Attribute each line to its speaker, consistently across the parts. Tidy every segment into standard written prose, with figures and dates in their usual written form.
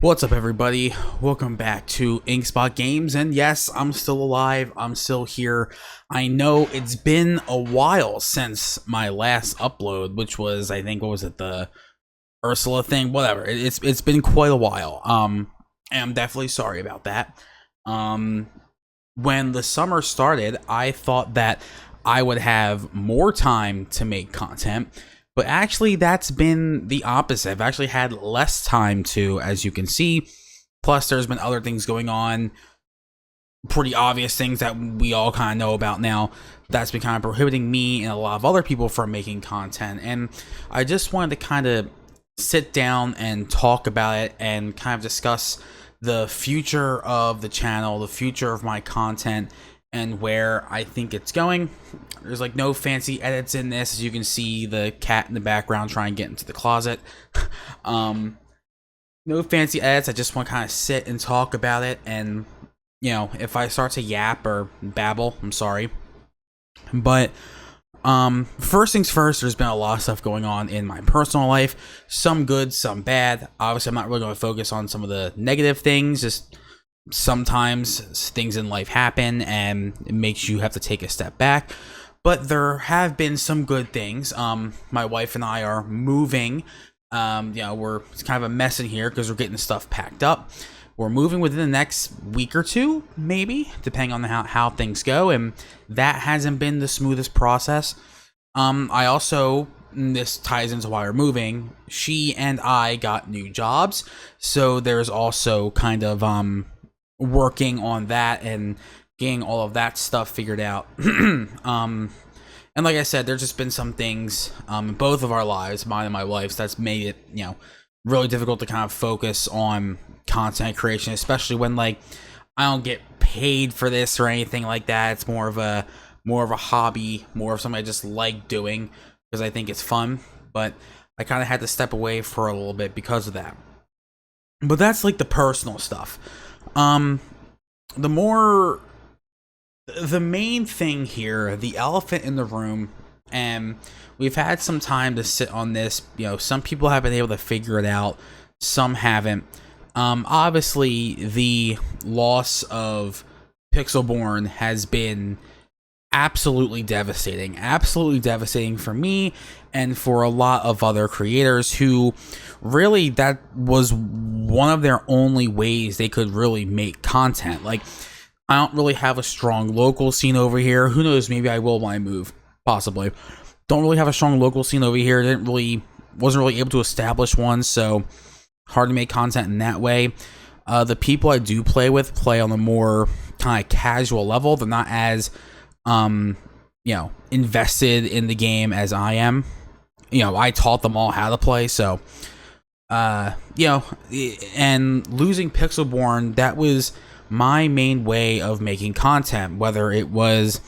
Speaker 1: What's up, everybody? Welcome back to Inkspot Games, and yes, I'm still alive. I'm still here. I know it's been a while since my last upload, which was, I think, what was it, the Ursula thing? Whatever. It's been quite a while. And I'm definitely sorry about that. When the summer started, I thought that I would have more time to make content. But actually, that's been the opposite. I've actually had less time to, as you can see. Plus, there's been other things going on. Pretty obvious things that we all kind of know about now. That's been kind of prohibiting me and a lot of other people from making content. And I just wanted to kind of sit down and talk about it and kind of discuss the future of the channel, the future of my content, and where I think it's going. There's like no fancy edits in this. As you can see, the cat in the background trying to get into the closet. No fancy edits. I just want to kind of sit and talk about it. And, you know, if I start to yap or babble, I'm sorry. But first things first, there's been a lot of stuff going on in my personal life. Some good, some bad. Obviously, I'm not really going to focus on some of the negative things. Just sometimes things in life happen and it makes you have to take a step back. But there have been some good things. My wife and I are moving. It's kind of a mess in here because we're getting stuff packed up. We're moving within the next week or two, maybe, depending on how things go. And that hasn't been the smoothest process. I also, this ties into why we're moving, she and I got new jobs. So there's also kind of working on that and getting all of that stuff figured out. And like I said, there's just been some things in both of our lives, mine and my wife's, that's made it, really difficult to kind of focus on content creation, especially when like I don't get paid for this or anything like that. It's more of a hobby, more of something I just like doing because I think it's fun. But I kind of had to step away for a little bit because of that. But that's like the personal stuff. The main thing here, the elephant in the room, and we've had some time to sit on this. Some people have been able to figure it out, some haven't. Obviously, the loss of Pixelborn has been absolutely devastating for me and for a lot of other creators who really, that was one of their only ways they could really make content. Like, I don't really have a strong local scene over here. Who knows, maybe I will when I move, possibly. Don't really have a strong local scene over here. Wasn't really able to establish one, so hard to make content in that way. The people I do play with play on a more kind of casual level. They're not as invested in the game as I am. I taught them all how to play, so and losing Pixelborn, that was my main way of making content, whether it was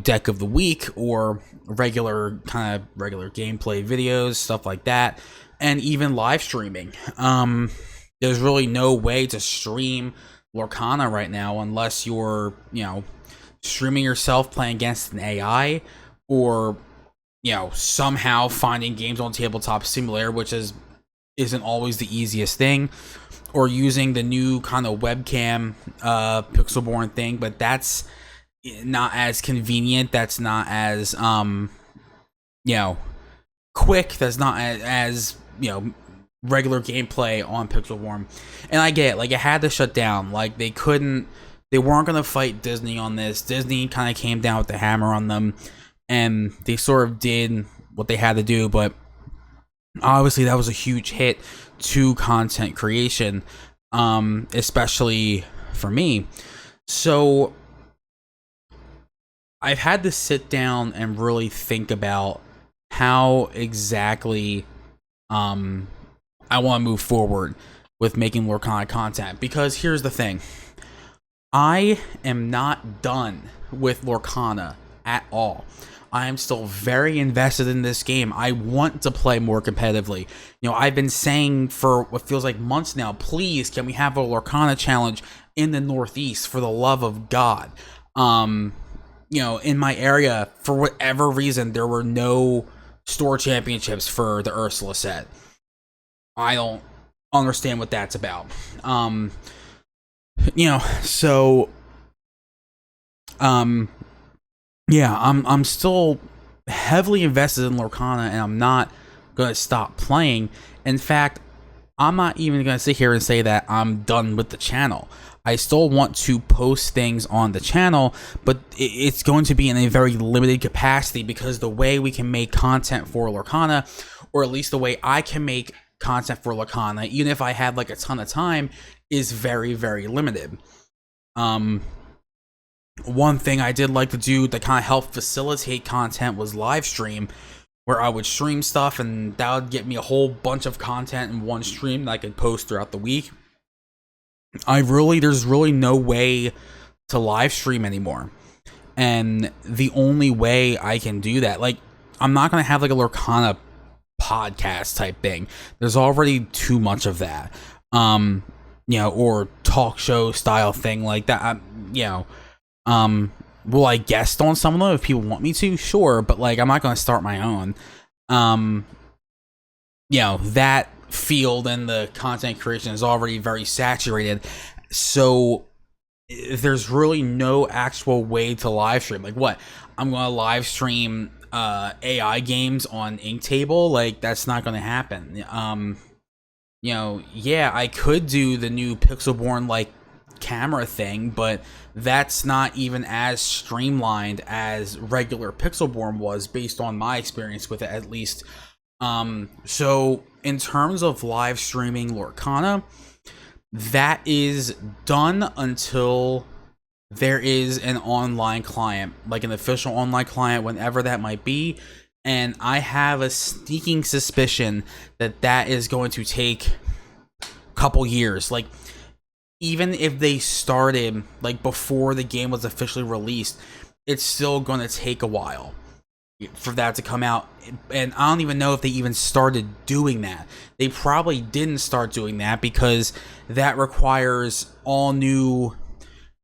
Speaker 1: deck of the week or regular gameplay videos, stuff like that, and even live streaming. There's really no way to stream Lorcana right now unless you're streaming yourself playing against an AI, or somehow finding games on Tabletop Simulator, which isn't always the easiest thing, or using the new kind of webcam Pixelborn thing, but that's not as convenient. That's not as quick. That's not as regular gameplay on Pixelborn. And I get it, like, it had to shut down. Like, they weren't gonna fight Disney on this. Disney kind of came down with the hammer on them, and they sort of did what they had to do, but obviously that was a huge hit to content creation, especially for me. So I've had to sit down and really think about how exactly I want to move forward with making Lorcana content, because here's the thing. I am not done with Lorcana at all. I am still very invested in this game. I want to play more competitively. I've been saying for what feels like months now, please, can we have a Lorcana challenge in the Northeast, for the love of God? In my area, for whatever reason, there were no store championships for the Ursula set. I don't understand what that's about. You know, so yeah, I'm still heavily invested in Lorcana, and I'm not gonna stop playing. In fact, I'm not even gonna sit here and say that I'm done with the channel. I still want to post things on the channel, but it's going to be in a very limited capacity, because the way we can make content for Lorcana, or at least the way I can make content for Lorcana, even if I have like a ton of time, is very, very limited. One thing I did like to do to kind of help facilitate content was live stream, where I would stream stuff, and that would get me a whole bunch of content in one stream that I could post throughout the week. There's really no way to live stream anymore. And the only way I can do that, like, I'm not going to have like a Lorcana podcast type thing. There's already too much of that. You know, or talk show style thing like that. Will I guest on some of them if people want me to? Sure, but like, I'm not going to start my own. You know, that field and the content creation is already very saturated, so there's really no actual way to live stream. Like, what? I'm going to live stream AI games on Inktable? Like, that's not going to happen. You know, yeah, I could do the new Pixelborn like camera thing, but that's not even as streamlined as regular Pixelborn was, based on my experience with it, at least. So in terms of live streaming Lorcana, that is done until there is an online client, like an official online client, whenever that might be. And I have a sneaking suspicion that that is going to take a couple years. Like, even if they started like before the game was officially released, it's still going to take a while for that to come out. And I don't even know if they even started doing that. They probably didn't start doing that, because that requires all new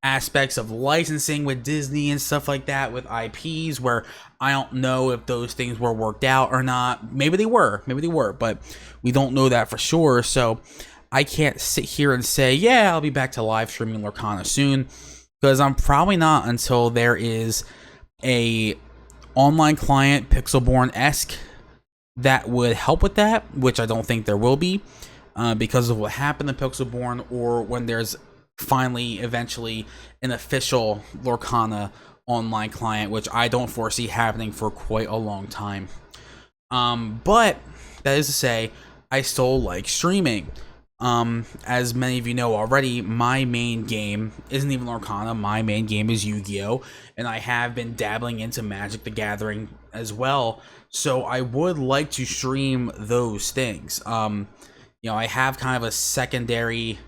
Speaker 1: aspects of licensing with Disney and stuff like that, with IPs, where I don't know if those things were worked out or not. Maybe they were, but we don't know that for sure. So I can't sit here and say, yeah, I'll be back to live streaming Lorcana soon, because I'm probably not, until there is a online client, Pixelborn-esque, that would help with that, which I don't think there will be, because of what happened to Pixelborn, or when there's finally, eventually, an official Lorcana online client, which I don't foresee happening for quite a long time. But that is to say, I still like streaming. As many of you know already, my main game isn't even Lorcana. My main game is Yu-Gi-Oh! And I have been dabbling into Magic the Gathering as well. So I would like to stream those things. You know, I have kind of a secondary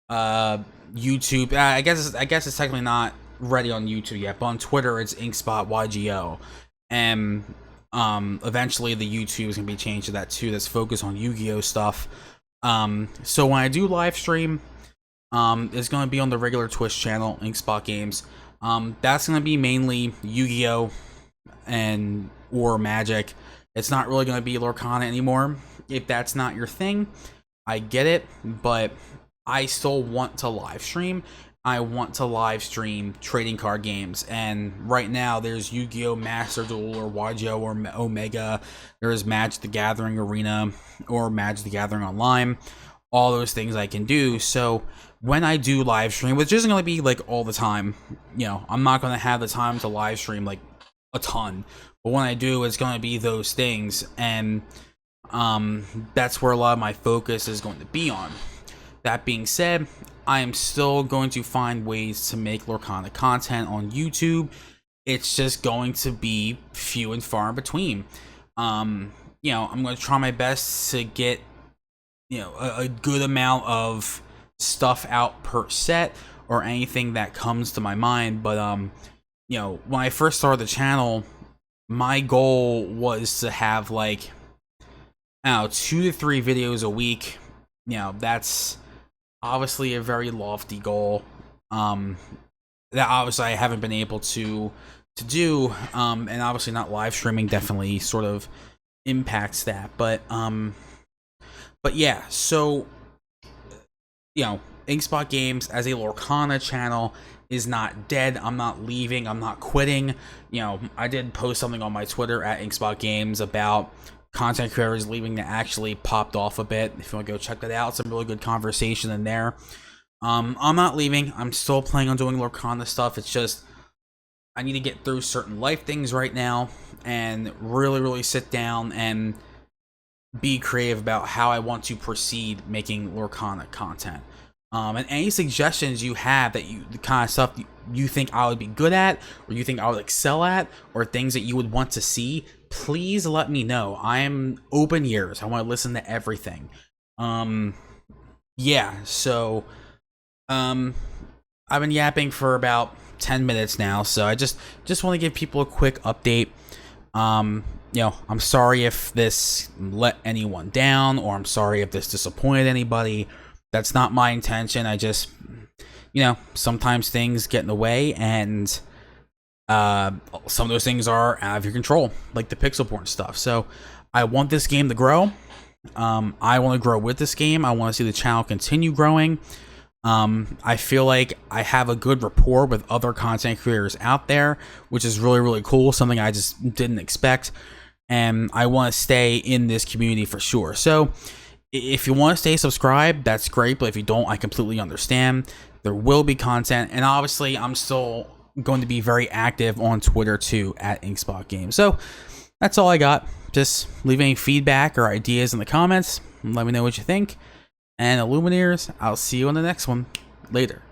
Speaker 1: YouTube. I guess it's technically not ready on YouTube yet, but on Twitter it's Inkspot YGO. And eventually the YouTube is gonna be changed to that too. That's focused on Yu-Gi-Oh! Stuff. So when I do live stream, it's going to be on the regular Twitch channel, Inkspot Games. That's going to be mainly Yu-Gi-Oh! and or Magic. It's not really going to be Lorcana anymore. If that's not your thing, I get it, but I still want to live stream. I want to live stream trading card games, and right now there's Yu-Gi-Oh! Master Duel, or YGO, or Omega. There's Magic the Gathering Arena, or Magic the Gathering Online. All those things I can do. So when I do live stream, which isn't going to be like all the time, you know, I'm not going to have the time to live stream like a ton, but when I do, it's going to be those things, and that's where a lot of my focus is going to be on. That being said, I am still going to find ways to make Lorcana content on YouTube. It's just going to be few and far in between. You know, I'm going to try my best to get, you know, a good amount of stuff out per set, or anything that comes to my mind. But you know, when I first started the channel, my goal was to have like, I don't know, 2 to 3 videos a week. You know, that's obviously a very lofty goal, that obviously I haven't been able to do, and obviously not live streaming definitely sort of impacts that, but yeah, so Inkspot Games as a Lorcana channel is not dead. I'm not leaving. I'm not quitting. I did post something on my Twitter at Inkspot Games about content creators leaving that actually popped off a bit. If you want to go check that out, some really good conversation in there. I'm not leaving. I'm still planning on doing Lorcana stuff. It's just I need to get through certain life things right now and really, really sit down and be creative about how I want to proceed making Lorcana content. And any suggestions you have that the kind of stuff you think I would be good at, or you think I would excel at, or things that you would want to see, please let me know. I am open ears. I want to listen to everything. Yeah, so I've been yapping for about 10 minutes now, so I just want to give people a quick update. I'm sorry if this let anyone down, or I'm sorry if this disappointed anybody. That's not my intention. I just, sometimes things get in the way, and some of those things are out of your control, like the Pixelborn stuff. So I want this game to grow. I want to grow with this game. I want to see the channel continue growing. I feel like I have a good rapport with other content creators out there, which is really, really cool. Something I just didn't expect. And I want to stay in this community for sure. So if you want to stay subscribed, that's great. But if you don't, I completely understand. There will be content. And obviously, I'm still going to be very active on Twitter too, at Inkspot Games. So that's all I got. Just leave any feedback or ideas in the comments. Let me know what you think. And Illumineers, I'll see you on the next one. Later.